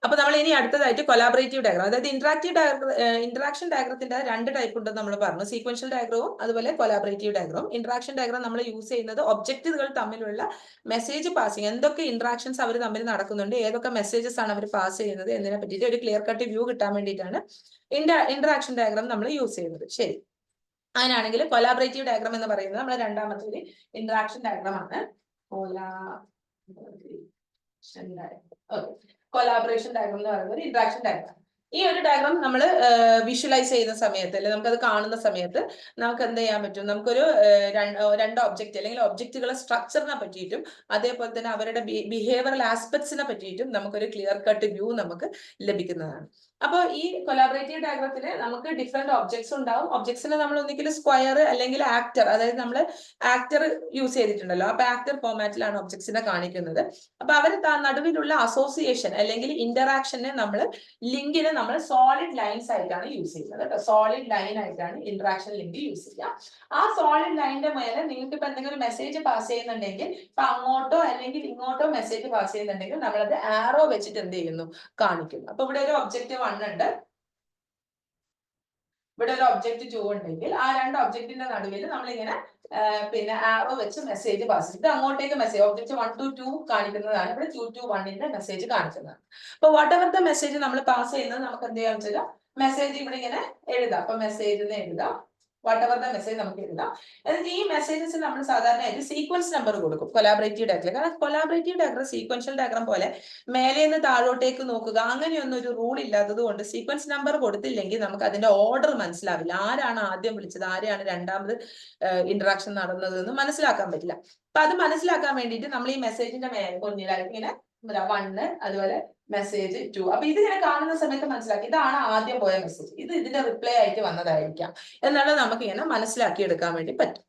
അപ്പൊ നമ്മൾ ഇനി അടുത്തതായിട്ട് കൊലാബറേറ്റീവ് ഡയഗ്രാം, അതായത് ഇന്ററാക്ഷൻ ഡയഗ്രത്തിന്റെ രണ്ട് ടൈപ്പ് ഉണ്ടെന്ന് നമ്മൾ പറഞ്ഞു. സീക്വൻഷ്യൽ ഡയഗ്രവും അതുപോലെ കൊലാബറേറ്റീവ് ഡയഗ്രാം. ഇന്ററാക്ഷൻ ഡയഗ്രാം നമ്മൾ യൂസ് ചെയ്യുന്നത് ഒബ്ജക്റ്റുകൾ തമ്മിലുള്ള മെസ്സേജ് പാസിങ്, എന്തൊക്കെ ഇന്ററാക്ഷൻസ് അവർ തമ്മിൽ നടക്കുന്നുണ്ട്, ഏതൊക്കെ മെസ്സേജസ് ആണ് അവർ പാസ് ചെയ്യുന്നത് എന്നതിനെ പറ്റിയിട്ട് ഒരു ക്ലിയർ കട്ട് വ്യൂ കിട്ടാൻ വേണ്ടിയിട്ടാണ് ഇന്ററാക്ഷൻ ഡയഗ്രാം നമ്മൾ യൂസ് ചെയ്യുന്നത്. ശരി, അങ്ങനെയാണെങ്കിൽ കൊലാബറേറ്റീവ് ഡയഗ്രാം എന്ന് പറയുന്നത് നമ്മുടെ രണ്ടാമത്തെ ഇന്ററാക്ഷൻ ഡയഗ്രാം ആണ്. കൊലാബറേഷൻ ഡയഗ്രാം എന്ന് പറയുന്നത് ഇന്ററാക്ഷൻ ഡയഗ്രാം. ഈ ഒരു ഡയഗ്രാം നമ്മൾ വിഷ്വലൈസ് ചെയ്യുന്ന സമയത്ത്, അല്ലെങ്കിൽ നമുക്കത് കാണുന്ന സമയത്ത് നമുക്ക് എന്ത് ചെയ്യാൻ പറ്റും, നമുക്കൊരു രണ്ട് ഒബ്ജക്റ്റ് അല്ലെങ്കിൽ ഒബ്ജക്റ്റുകളെ സ്ട്രക്ചറിനെ പറ്റിയിട്ടും അതേപോലെ തന്നെ അവരുടെ ബിഹേവിയറൽ ആസ്പെക്ട്സിനെ പറ്റിയിട്ടും നമുക്കൊരു ക്ലിയർ കട്ട് വ്യൂ നമുക്ക് ലഭിക്കുന്നതാണ്. അപ്പോൾ ഈ കൊലാബറേറ്റീവ് ഡയഗ്രത്തിൽ നമുക്ക് ഡിഫറെന്റ് ഒബ്ജക്ട്സ് ഉണ്ടാവും. ഒബ്ജക്ട്സിനെ നമ്മൾ ഒന്നിക്കലും സ്ക്വയർ അല്ലെങ്കിൽ ആക്ടർ, അതായത് നമ്മൾ ആക്ടർ യൂസ് ചെയ്തിട്ടുണ്ടല്ലോ, അപ്പൊ ആക്ടർ ഫോമാറ്റിലാണ് ഒബ്ജക്ട്സിനെ കാണിക്കുന്നത്. അപ്പൊ അവർ നടുവിലുള്ള അസോസിയേഷൻ അല്ലെങ്കിൽ ഇന്ററാക്ഷനെ നമ്മൾ ലിങ്കിനെ നമ്മൾ സോളിഡ് ലൈൻസ് ആയിട്ടാണ് യൂസ് ചെയ്യുന്നത് കേട്ടോ. സോളിഡ് ലൈൻ ആയിട്ടാണ് ഇന്ററാക്ഷൻ ലിങ്ക് യൂസ് ചെയ്യുക. ആ സോളിഡ് ലൈനിന്റെ മേലെ നിങ്ങൾക്ക് ഇപ്പൊ എന്തെങ്കിലും മെസ്സേജ് പാസ് ചെയ്യുന്നുണ്ടെങ്കിൽ, ഇപ്പൊ അങ്ങോട്ടോ അല്ലെങ്കിൽ ഇങ്ങോട്ടോ മെസ്സേജ് പാസ് ചെയ്യുന്നുണ്ടെങ്കിൽ നമ്മളത് ആറോ വെച്ചിട്ട് എന്ത് ചെയ്യുന്നു, കാണിക്കുന്നു. അപ്പൊ ഇവിടെ ഒരു ഒബ്ജക്റ്റ് 1 ഉണ്ട്, ഇവിടെ ഒരു ഒബ്ജക്റ്റ് 2 ഉണ്ടെങ്കിൽ ആ രണ്ട് ഒബ്ജക്റ്റിന്റെ നടുവിൽ നമ്മളിങ്ങനെ പിന്നെ ആറോ വെച്ച് മെസ്സേജ് പാസ് ചെയ്ത് അങ്ങോട്ടേക്ക് മെസ്സേജ്, ഒബ്ജക്റ്റ് 1 to 2 കാണിക്കുന്നതാണ്, ഇവിടെ 2 to 1 മെസ്സേജ് കാണിക്കുന്നതാണ്. അപ്പൊ വാട്ട് എവർ ദ മെസ്സേജ് നമ്മൾ പാസ് ചെയ്യുന്നത് നമുക്ക് എന്ത് ചെയ്യാൻ വെച്ചാൽ മെസ്സേജ് ഇവിടെ ഇങ്ങനെ എഴുതാം. അപ്പൊ മെസ്സേജ് എഴുതാം, വാട്ട് എവർ ദ മെസ്സേജ് നമുക്ക് എഴുതാം. എന്നിട്ട് ഈ മെസ്സേജസ് നമ്മൾ സാധാരണയായിട്ട് സീക്വൻസ് നമ്പർ കൊടുക്കും കൊലാബറേറ്റീവ് ഡയഗ്രം. കാരണം കൊലാബറേറ്റീവ് ഡയഗ്രം സീക്വൻഷ്യൽ ഡയഗ്രം പോലെ മേലേന്ന് താഴോട്ടേക്ക് നോക്കുക അങ്ങനെയൊന്നും ഒരു റൂൾ ഇല്ലാത്തത് കൊണ്ട് സീക്വൻസ് നമ്പർ കൊടുത്തില്ലെങ്കിൽ നമുക്ക് അതിന്റെ ഓർഡർ മനസ്സിലാവില്ല. ആരാണ് ആദ്യം വിളിച്ചത്, ആരെയാണ് രണ്ടാമത് ഇന്ററാക്ഷൻ നടന്നത് എന്ന് മനസ്സിലാക്കാൻ പറ്റില്ല. അപ്പൊ അത് മനസ്സിലാക്കാൻ വേണ്ടിയിട്ട് നമ്മൾ ഈ മെസ്സേജിന്റെ കുഞ്ഞിലായിട്ട് ഇങ്ങനെ 1 അതുപോലെ മെസ്സേജ് 2, അപ്പൊ ഇതിങ്ങനെ കാണുന്ന സമയത്ത് മനസ്സിലാക്കി ഇതാണ് ആദ്യം പോയ മെസ്സേജ്, ഇത് ഇതിന്റെ റിപ്ലൈ ആയിട്ട് വന്നതായിരിക്കാം എന്നുള്ളത് നമുക്ക് ഇങ്ങനെ മനസ്സിലാക്കി എടുക്കാൻ വേണ്ടി പറ്റും.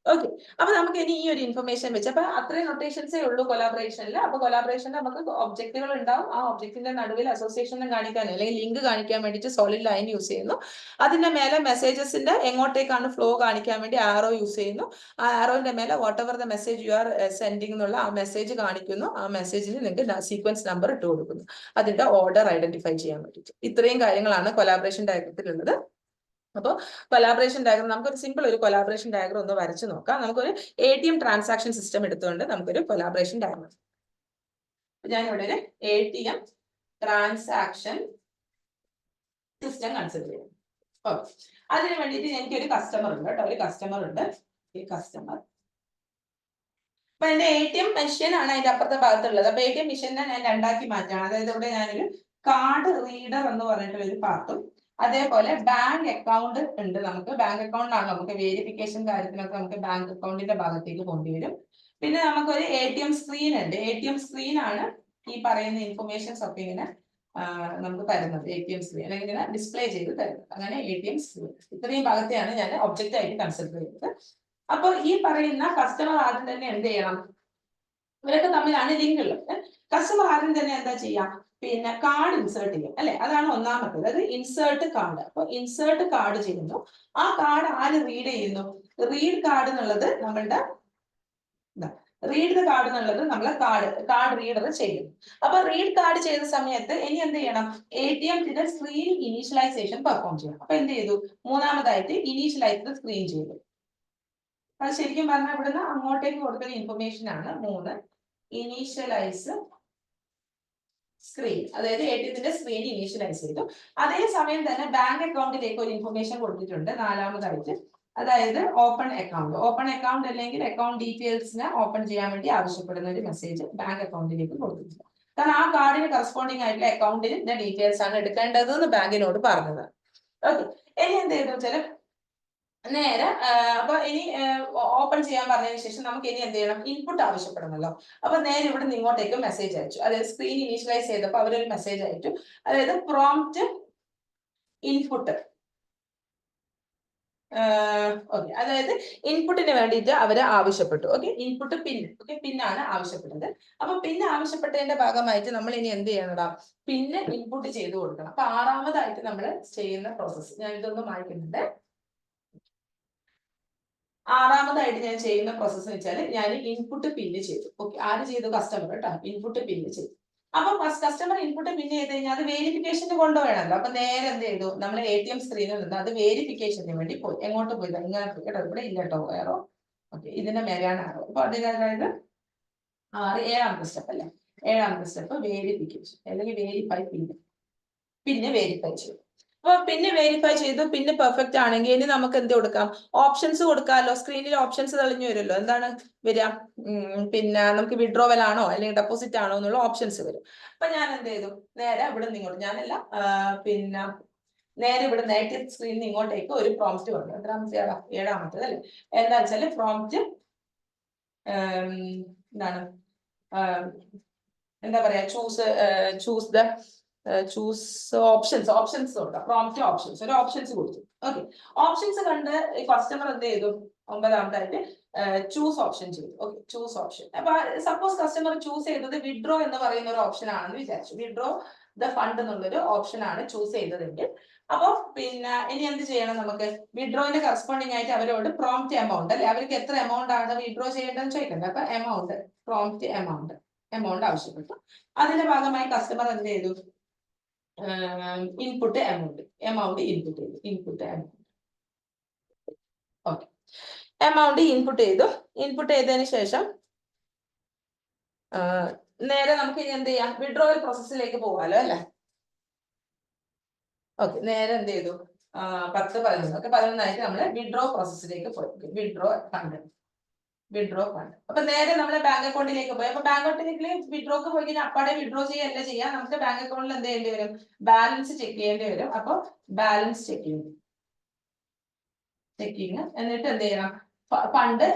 ഓക്കെ, അപ്പൊ നമുക്ക് ഇനി ഈ ഒരു ഇൻഫർമേഷൻ വെച്ച്, അപ്പൊ അത്രയും നൊട്ടേഷൻസേ ഉള്ളൂ കൊലാബറേഷനിൽ. അപ്പൊ കൊലാബറേഷനിൽ നമുക്ക് ഒബ്ജക്റ്റുകൾ ഉണ്ടാവും, ആ ഒബ്ജക്റ്റിന്റെ നടുവിൽ അസോസിയേഷൻ കാണിക്കാൻ അല്ലെങ്കിൽ ലിങ്ക് കാണിക്കാൻ വേണ്ടിയിട്ട് സോളിഡ് ലൈൻ യൂസ് ചെയ്യുന്നു. അതിന്റെ മേലെ മെസ്സേജസിന്റെ എങ്ങോട്ടേക്കാണ് ഫ്ലോ കാണിക്കാൻ വേണ്ടി ആറോ യൂസ് ചെയ്യുന്നു. ആ ആറോന്റെ മേലെ what ever the message you are sending എന്നുള്ള ആ മെസ്സേജ് കാണിക്കുന്നു. ആ മെസ്സേജിൽ നിങ്ങൾക്ക് സീക്വൻസ് നമ്പർ ഇട്ട് കൊടുക്കുന്നു, അതിന്റെ ഓർഡർ ഐഡന്റിഫൈ ചെയ്യാൻ വേണ്ടിയിട്ട്. ഇത്രയും കാര്യങ്ങളാണ് കൊലാബറേഷൻ ഡയഗ്രത്തിലുള്ളത്. അപ്പോൾ കൊലാബറേഷൻ ഡയഗ്രം നമുക്കൊരു സിമ്പിൾ ഒരു കൊലാബറേഷൻ ഡയഗ്രം ഒന്ന് വരച്ചു നോക്കാം. നമുക്കൊരു ATM ട്രാൻസാക്ഷൻ സിസ്റ്റം എടുത്തുകൊണ്ട് നമുക്കൊരു കൊലാബറേഷൻ ഡയഗ്രം, ഞാനിവിടെ ഒരു ATM ട്രാൻസാക്ഷൻ സിസ്റ്റം കൺസിഡർ ചെയ്യും. ഓക്കെ, അതിന് വേണ്ടിയിട്ട് എനിക്കൊരു കസ്റ്റമർ ഉണ്ട് കേട്ടോ, ഒരു കസ്റ്റമർ ഉണ്ട്. ഈ കസ്റ്റമർ, അപ്പൊ എന്റെ ATM മെഷീൻ ആണ് അതിന്റെ അപ്പുറത്തെ ഭാഗത്തുള്ളത്. അപ്പൊ ATM മെഷീനെ ഞാൻ രണ്ടാക്കി മാറ്റാണ്. അതായത് ഇവിടെ ഞാനൊരു കാർഡ് റീഡർ എന്ന് പറഞ്ഞിട്ടുള്ള ഒരു പാർട്ടും അതേപോലെ ബാങ്ക് അക്കൗണ്ട് ഉണ്ട്. നമുക്ക് ബാങ്ക് അക്കൗണ്ടിലാണ് നമുക്ക് വേരിഫിക്കേഷൻ കാര്യത്തിനൊക്കെ നമുക്ക് ബാങ്ക് അക്കൗണ്ടിന്റെ ഭാഗത്തേക്ക് കൊണ്ടുവരും. പിന്നെ നമുക്കൊരു ATM സ്ക്രീൻ ഉണ്ട്. ATM സ്ക്രീൻ ആണ് ഈ പറയുന്ന ഇൻഫർമേഷൻസ് ഒക്കെ ഇങ്ങനെ നമുക്ക് തരുന്നത്. ATM സ്ക്രീൻ അല്ലെങ്കിൽ ഇങ്ങനെ ഡിസ്പ്ലേ ചെയ്ത് തരുന്നത്. അങ്ങനെ ATM സ്ക്രീൻ, ഇത്രയും ഭാഗത്തെയാണ് ഞാൻ ഒബ്ജക്റ്റ് ആയിട്ട് കൺസിഡർ ചെയ്യുന്നത്. അപ്പൊ ഈ പറയുന്ന കസ്റ്റമർ ആദ്യം തന്നെ എന്ത് ചെയ്യണം, ഇവരൊക്കെ തമ്മിലാണ് ലിങ്ക് ഉള്ളത്. കസ്റ്റമർ ആദ്യം തന്നെ എന്താ ചെയ്യാം, പിന്നെ കാർഡ് ഇൻസേർട്ട് ചെയ്യും അല്ലെ, അതാണ് ഒന്നാമത്തേത്. അത് ഇൻസേർട്ട് കാർഡ്. അപ്പൊ ഇൻസേർട്ട് കാർഡ് ചെയ്യുന്നു. ആ കാർഡ് ആര് റീഡ് ചെയ്യുന്നു, റീഡ് കാർഡ് എന്നുള്ളത് നമ്മളുടെ റീഡ് ദ കാർഡ് എന്നുള്ളത് നമ്മളെ കാർഡ് റീഡർ ചെയ്യുന്നു. അപ്പൊ റീഡ് കാർഡ് ചെയ്ത സമയത്ത് ഇനി എന്ത് ചെയ്യണം, ATM സ്ക്രീൻ ഇനീഷ്യലൈസേഷൻ പെർഫോം ചെയ്യണം. അപ്പൊ എന്ത് ചെയ്തു, മൂന്നാമതായിട്ട് ഇനീഷ്യലൈസ് സ്ക്രീൻ ചെയ്തു. അത് ശരിക്കും പറഞ്ഞാൽ ഇവിടുന്ന് അങ്ങോട്ടേക്ക് കൊടുക്കുന്ന ഇൻഫർമേഷൻ ആണ് 3, ഇനീഷ്യലൈസ് സ്ക്രീൻ, അതായത് ATM സ്ക്രീൻ ഇനീഷ്യലൈസ് ചെയ്തു. അതേസമയം തന്നെ ബാങ്ക് അക്കൗണ്ടിലേക്ക് ഒരു ഇൻഫർമേഷൻ കൊടുത്തിട്ടുണ്ട് 4മതായിട്ട്, അതായത് ഓപ്പൺ അക്കൗണ്ട്. ഓപ്പൺ അക്കൗണ്ട് അല്ലെങ്കിൽ അക്കൗണ്ട് ഡീറ്റെയിൽസിനെ ഓപ്പൺ ചെയ്യാൻ വേണ്ടി ആവശ്യപ്പെടുന്ന ഒരു മെസ്സേജ് ബാങ്ക് അക്കൗണ്ടിലേക്ക് കൊടുത്തിട്ടുണ്ട്. കാരണം ആ കാർഡിന് കറസ്പോണ്ടിങ് ആയിട്ടുള്ള അക്കൗണ്ടിന്റെ ഡീറ്റെയിൽസ് ആണ് എടുക്കേണ്ടത് എന്ന് ബാങ്കിനോട് പറഞ്ഞത്. ഓക്കെ, ഇനി എന്ത് ചെയ്തു വെച്ചാൽ നേരെ അപ്പൊ ഇനി ഓപ്പൺ ചെയ്യാൻ പറഞ്ഞതിന് ശേഷം നമുക്ക് ഇനി എന്ത് ചെയ്യണം, ഇൻപുട്ട് ആവശ്യപ്പെടണമല്ലോ. അപ്പൊ നേരെ ഇവിടെ നിന്ന് ഇങ്ങോട്ടേക്ക് മെസ്സേജ് അയച്ചു. അതായത് സ്ക്രീൻ ഇനീഷ്യലൈസ് ചെയ്തപ്പോൾ അവരൊരു മെസ്സേജ് അയച്ചു, അതായത് പ്രോംപ്റ്റ് ഇൻപുട്ട്. ഓക്കെ, അതായത് ഇൻപുട്ടിന് വേണ്ടിയിട്ട് അവര് ആവശ്യപ്പെട്ടു. ഓക്കെ, ഇൻപുട്ട് പിൻ. ഓക്കെ, പിന്നാണ് ആവശ്യപ്പെട്ടത്. അപ്പൊ പിന്നെ ആവശ്യപ്പെട്ടതിന്റെ ഭാഗമായിട്ട് നമ്മൾ ഇനി എന്ത് ചെയ്യണടാ, പിന്നെ ഇൻപുട്ട് ചെയ്ത് കൊടുക്കണം. അപ്പൊ 6മതായിട്ട് നമ്മൾ ചെയ്യുന്ന പ്രോസസ്സ് ഞാൻ ഇതൊന്ന് മായ്ക്കുന്നുണ്ട്. 6മതായിട്ട് ഞാൻ ചെയ്യുന്ന പ്രോസസ്സ് വെച്ചാൽ ഞാൻ ഇൻപുട്ട് പിന്ന് ചെയ്തു. ഓക്കെ, ആര് ചെയ്തു, കസ്റ്റമർ കേട്ടോ, ഇൻപുട്ട് പിന്ന് ചെയ്തു. അപ്പൊ കസ്റ്റമർ ഇൻപുട്ട് പിന്നെ ചെയ്ത് കഴിഞ്ഞാൽ അത് വേരിഫിക്കേഷന് കൊണ്ടുപോകണമല്ലോ. അപ്പൊ നേരെ എന്ത് ചെയ്തു, നമ്മൾ ATM സ്ക്രീനിൽ നിന്ന് അത് വേരിഫിക്കേഷന് വേണ്ടി പോയി. എങ്ങോട്ട് പോയി? ഇങ്ങനെ കേട്ടോ, ഇവിടെ ഇല്ല കേട്ടോ വേറോ. ഓക്കെ, ഇതിന്റെ മേലെയാണ് ആരോ. അപ്പൊ അതിനതായത് 7ാമത്തെ സ്റ്റെപ്പ് അല്ലേ, 7ാമത്തെ സ്റ്റെപ്പ് വേരിഫിക്കേഷൻ അല്ലെങ്കിൽ വേരിഫൈ. പിന്നെ വേരിഫൈ ചെയ്തു. അപ്പൊ പിന്നെ വേരിഫൈ ചെയ്തു, പിന്നെ പെർഫെക്റ്റ് ആണെങ്കിൽ ഇനി നമുക്ക് എന്ത് കൊടുക്കാം? ഓപ്ഷൻസ് കൊടുക്കാമല്ലോ. സ്ക്രീനിൽ ഓപ്ഷൻസ് തെളിഞ്ഞു വരുമല്ലോ. എന്താണ് വരിക? പിന്നെ നമുക്ക് വിഡ്രോവൽ ആണോ അല്ലെങ്കിൽ ഡെപ്പോസിറ്റ് ആണോ എന്നുള്ള ഓപ്ഷൻസ് വരും. അപ്പൊ ഞാൻ എന്ത് ചെയ്തു, നേരെ ഇവിടെ നിന്ന് ഇങ്ങോട്ട്, ഞാനല്ല പിന്നെ നേരെ ഇവിടെ നേറ്റീവ് സ്ക്രീനിൽ ഇങ്ങോട്ടേക്ക് ഒരു പ്രോംപ്റ്റ് വന്നു. എത്രാമത്തെ? 7ാമത്തേത് അല്ലേ. എന്താ വെച്ചാല് പ്രോംപ്റ്റ് എന്താണ്, എന്താ പറയാ, ചൂസ് ഓപ്ഷൻസ് കൊടുക്കാം. പ്രോംപ്റ്റ് ഓപ്ഷൻസ്, ഒരു ഓപ്ഷൻസ് കൊടുത്തു. ഓക്കെ, ഓപ്ഷൻസ് കണ്ട് കസ്റ്റമർ എന്ത് ചെയ്തു? 9ാമതായിട്ട് ചൂസ് ഓപ്ഷൻ ചെയ്തു. Okay, choose option. അപ്പൊ സപ്പോസ് കസ്റ്റമർ ചൂസ് ചെയ്തത് വിഡ്രോ എന്ന് പറയുന്ന ഒരു ഓപ്ഷൻ ആണെന്ന് വിചാരിച്ചു. വിഡ്രോ ദ ഫണ്ട് എന്നുള്ളൊരു ഓപ്ഷൻ ആണ് ചൂസ് ചെയ്തതെങ്കിൽ, അപ്പൊ പിന്നെ ഇനി എന്ത് ചെയ്യണം? നമുക്ക് വിഡ്രോയിന്റെ കറസ്പോണ്ടിങ് ആയിട്ട് അവരോട് പ്രോംപ്റ്റ് എമൗണ്ട് അല്ലെ, അവർക്ക് എത്ര എമൗണ്ട് ആണ് വിഡ്രോ ചെയ്യേണ്ടതെന്ന് ചോദിക്കണ്ടേ. അപ്പൊ എമൗണ്ട്, പ്രോംപ്റ്റ് എമൗണ്ട് ആവശ്യപ്പെട്ടു. അതിന്റെ ഭാഗമായി കസ്റ്റമർ എന്ത് ചെയ്തു? ഇൻപുട്ട് എമൗണ്ട് ഇൻപുട്ട് ചെയ്തു. ഓക്കെ, എമൗണ്ട് ഇൻപുട്ട് ചെയ്തു. ഇൻപുട്ട് ചെയ്തതിന് ശേഷം നേരെ നമുക്ക് ഇനി എന്ത് ചെയ്യാം? വിഡ്രോവൽ പ്രോസസ്സിലേക്ക് പോകാമല്ലോ അല്ലെ. ഓക്കെ, നേരെ എന്ത് ചെയ്തു? 10, 11. ഓക്കെ, 11ആയിട്ട് നമ്മൾ വിഡ്രോ പ്രോസസ്സിലേക്ക് പോയി. Withdraw fund. അപ്പൊ നേരെ നമ്മളെ ബാങ്ക് അക്കൗണ്ടിലേക്ക് പോയി. അപ്പൊ ബാങ്ക് അക്കൗണ്ടിലേക്ക് വിഡ്രോക്ക് പോയി കഴിഞ്ഞാൽ അപ്പാടെ വിഡ്രോ ചെയ്യല്ല ചെയ്യാം. നമുക്ക് ബാങ്ക് അക്കൗണ്ടിൽ എന്ത് ചെയ്യേണ്ടി വരും? ബാലൻസ് ചെക്ക് ചെയ്യേണ്ടി വരും. അപ്പൊ ബാലൻസ് ചെക്കിങ് എന്നിട്ട് എന്ത് ചെയ്യണം? ഫണ്ട്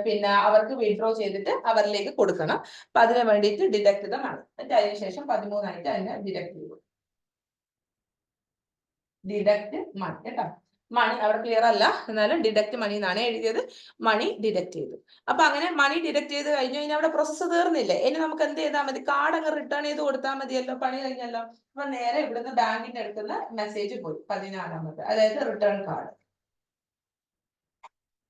പിന്നെ അവർക്ക് വിഡ്രോ ചെയ്തിട്ട് അവരിലേക്ക് കൊടുക്കണം. അപ്പൊ അതിന് വേണ്ടിയിട്ട് ഡിഡക്ട് ദ മണി. എന്നിട്ട് അതിനുശേഷം 13ആയിട്ട് അതിനെ ഡിഡക്ട് ചെയ്തു. ഡിഡക്ട് മണി കേട്ടോ. മണി അവിടെ ക്ലിയർ അല്ല, എന്നാലും ഡിഡക്ട് മണി എന്നാണ് എഴുതിയത്. മണി ഡിഡക്ട് ചെയ്തു. അപ്പൊ അങ്ങനെ മണി ഡിഡക്ട് ചെയ്ത് കഴിഞ്ഞു കഴിഞ്ഞാൽ അവിടെ പ്രോസസ്സ് തീർന്നില്ലേ. ഇനി നമുക്ക് എന്ത് ചെയ്താൽ മതി? കാർഡ് അങ്ങ് റിട്ടേൺ ചെയ്ത് കൊടുത്താൽ മതിയല്ലോ, പണി കഴിഞ്ഞല്ലോ. അപ്പൊ നേരെ ഇവിടുന്ന് ബാങ്കിന്റെ അടുത്തുള്ള മെസ്സേജ് പോയി 14ാമത്തെ, അതായത് റിട്ടേൺ കാർഡ്.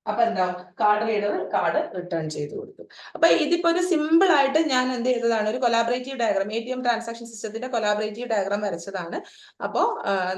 അപ്പൊ എന്താവും? കാർഡ് റീഡർ കാർഡ് റിട്ടേൺ ചെയ്ത് കൊടുത്തു. അപ്പൊ ഇതിപ്പോ ഒരു സിമ്പിൾ ആയിട്ട് ഞാൻ എന്ത് ചെയ്തതാണ്? ഒരു കൊലാബറേറ്റീവ് ഡയഗ്രാം, ATM ട്രാൻസാക്ഷൻ സിസ്റ്റത്തിന്റെ കൊലാബറേറ്റീവ് ഡയഗ്രാം വരച്ചതാണ്. അപ്പോൾ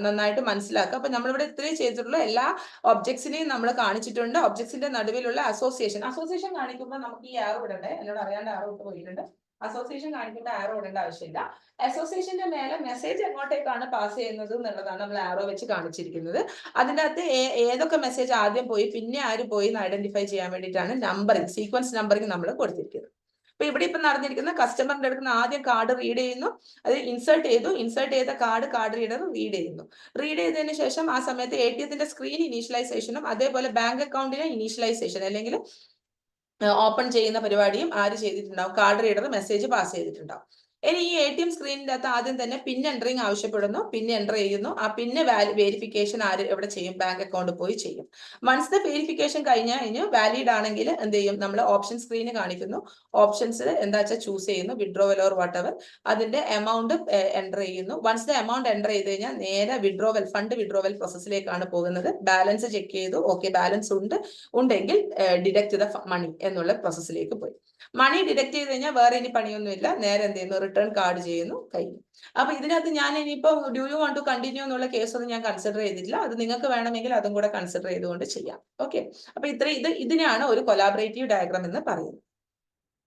നന്നായിട്ട് മനസ്സിലാക്കുക. അപ്പൊ നമ്മളിവിടെ ഇത്രയും ചെയ്തിട്ടുള്ള എല്ലാ ഒബ്ജക്ട്സിനെയും നമ്മൾ കാണിച്ചിട്ടുണ്ട്. ഒബ്ജക്ട്സിന്റെ നടുവിലുള്ള അസോസിയേഷൻ കാണിക്കുമ്പോൾ നമുക്ക് ഈ ആറോ ഇടണ്ടേ, എന്നോട് അറിയാണ്ട് ആറോ ഇട്ട് പോയിട്ടുണ്ട്. അസോസിയേഷൻ കാണിക്കുമ്പോൾ ആറോ ഇടേണ്ട ആവശ്യമില്ല. അസോസിയേഷന്റെ മേലെ മെസ്സേജ് എങ്ങോട്ടേക്കാണ് പാസ് ചെയ്യുന്നത് എന്നുള്ളതാണ് നമ്മൾ ആറോ വെച്ച് കാണിച്ചിരിക്കുന്നത്. അതിൻ്റെ അകത്ത് ഏതൊക്കെ മെസ്സേജ് ആദ്യം പോയി പിന്നെ ആര് പോയി എന്ന് ഐഡന്റിഫൈ ചെയ്യാൻ വേണ്ടിയിട്ടാണ് നമ്പറിംഗ്, സീക്വൻസ് നമ്പറിംഗ് നമ്മൾ കൊടുത്തിരിക്കുന്നത്. അപ്പൊ ഇവിടെ ഇപ്പൊ നടന്നിരിക്കുന്ന കസ്റ്റമറിന്റെ അടുക്കുന്ന ആദ്യം കാർഡ് റീഡ് ചെയ്യുന്നു, അത് ഇൻസേർട്ട് ചെയ്ത കാർഡ് റീഡർ റീഡ് ചെയ്തതിന് ശേഷം ആ സമയത്ത് ATMത്തിന്റെ സ്ക്രീൻ ഇനീഷ്യലൈസേഷനും അതേപോലെ ബാങ്ക് അക്കൗണ്ടിലെ ഇനീഷ്യലൈസേഷൻ അല്ലെങ്കിൽ ഓപ്പൺ ചെയ്യുന്ന പരിപാടിയും ആര് ചെയ്തിട്ടുണ്ടാവും? കാർഡ് റീഡർ മെസ്സേജ് പാസ് ചെയ്തിട്ടുണ്ടാവും. ഇനി ഈ ATM സ്ക്രീനിന്റെ അകത്ത് ആദ്യം തന്നെ പിൻ എൻട്രിങ് ആവശ്യപ്പെടുന്നു, പിൻ എൻ്റർ ചെയ്യുന്നു. ആ പിന്നെ വേരിഫിക്കേഷൻ ആര് എവിടെ ചെയ്യും? ബാങ്ക് അക്കൗണ്ട് പോയി ചെയ്യും. വൺസ് ദ വേരിഫിക്കേഷൻ കഴിഞ്ഞ് വാലിഡ് ആണെങ്കിൽ എന്ത് ചെയ്യും? നമ്മൾ ഓപ്ഷൻ സ്ക്രീന് കാണിക്കുന്നു. ഓപ്ഷൻസിൽ എന്താ വെച്ചാൽ ചൂസ് ചെയ്യുന്നു, വിഡ്രോവൽ ഓർ വാട്ട് എവർ. അതിന്റെ എമൗണ്ട് എൻ്റർ ചെയ്യുന്നു. വൺസ് ദ എമൗണ്ട് എൻ്റർ ചെയ്ത് കഴിഞ്ഞാൽ നേരെ ഫണ്ട് വിഡ്രോവൽ പ്രോസസ്സിലേക്കാണ് പോകുന്നത്. ബാലൻസ് ചെക്ക് ചെയ്തു, ഓക്കെ ബാലൻസ് ഉണ്ടെങ്കിൽ ഡിഡക്ട് ദ മണി എന്നുള്ള പ്രോസസ്സിലേക്ക് പോയി. മണി ഡിഡക്ട് ചെയ്ത് കഴിഞ്ഞാൽ വേറെ ഇനി പണിയൊന്നുമില്ല. നേരെ എന്ത് ചെയ്യുന്നു? റിട്ടേൺ കാർഡ് ചെയ്യുന്നു, കഴിഞ്ഞു. അപ്പൊ ഇതിനകത്ത് ഞാൻ ഇനിയിപ്പോ do you want to continue എന്നുള്ള കേസൊന്നും ഞാൻ കൺസിഡർ ചെയ്തിട്ടില്ല. അത് നിങ്ങൾക്ക് വേണമെങ്കിൽ അതും കൂടെ കൺസിഡർ ചെയ്തുകൊണ്ട് ചെയ്യാം. ഓക്കെ, അപ്പൊ ഇതിനെയാണ് ഒരു കൊലാബറേറ്റീവ് ഡയഗ്രാം എന്ന് പറയുന്നത്.